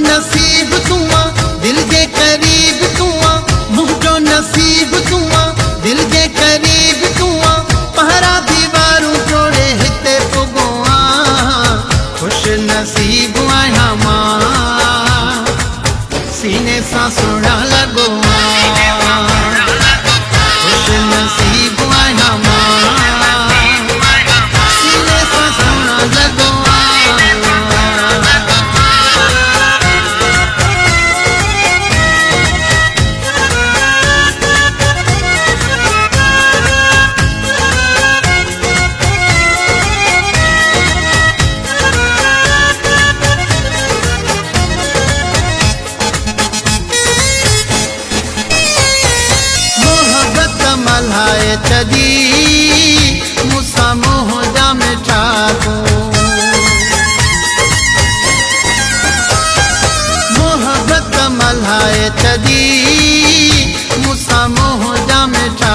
नसीब तू दिल जे करीब तू मुझो नसीब तू दिल जे करीब तू पहरा दीवारूं जोड़े हिते पुगो खुश नसीब आहियां मां सीने सां सुहिणा लॻो खुश नसीब आहियां मां सीने सां सुहिणा लॻो मल्हाए तदी मूंसां मोह जा मिठा मोहब्बत मल्हाए तदी मूंसां मोह जा मिठा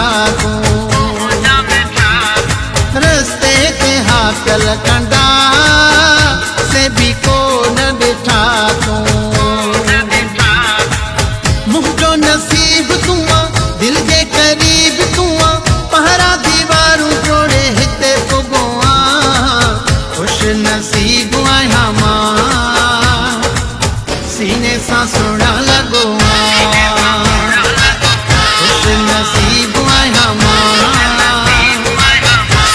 रस्ते ते हाकल कंदा से भी को न ॾिठा मुझो नसीब तू दिल जे करीब तू पहरा दीवारूं जोड़े हिते पुगो खुश नसीब आहियां मां सीने सां सुहिणा लॻो खुश नसीब आहियां मां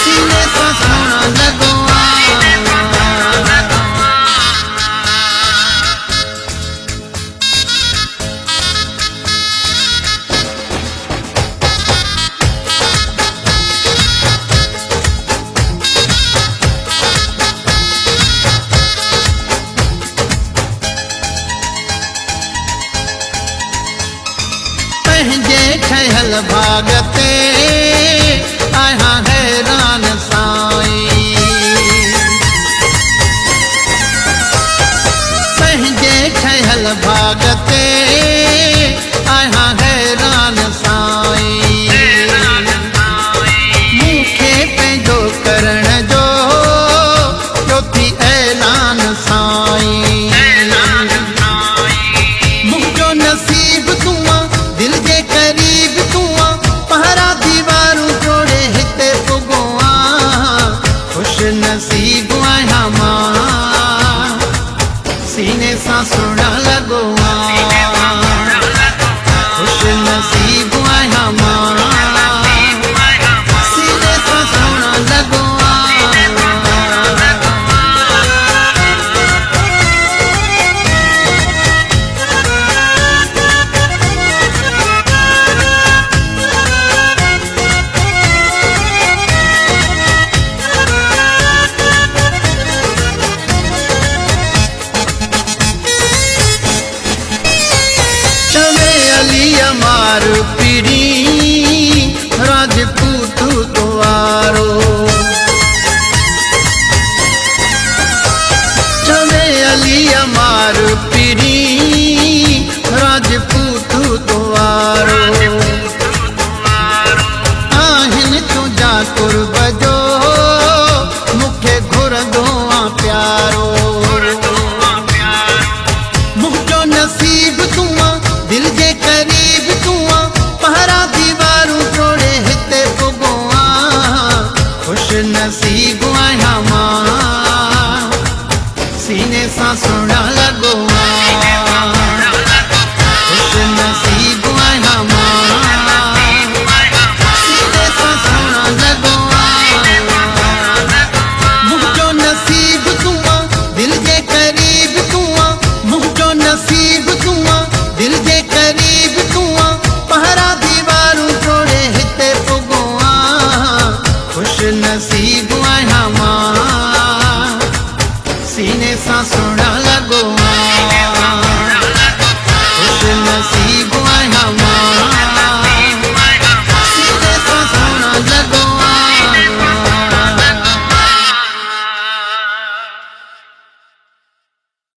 सीने सां सुहिणा लॻो पंहिंजे ठहियल भाग ते आहियां हैरान साईं पंहिंजे ठहियल भाग ते आहियां हैरान साईं मूंखे पंहिंजो करण जो चोथी ऐलान साईं मुझो नसीब तू दिल जे करीब तू पहरा दीवारूं जोड़े हिते पुगो खुश नसीब आहियां मां सीने सां सुहिणा लॻो खुश नसीब आहियां मां सीने सां सुहिणा लॻो मार पीड़ी राजपूत तुआरो चवे अली मार पीड़ी राजपूत तुआरो आहिन तुंहिंजा कुर्ब जो मूंखे घुरंदो प्यारो मुझो नसीब तू दिल जे करीब तू पहरा दीवारूं जोड़े हिते पुगो खुश नसीब आहियां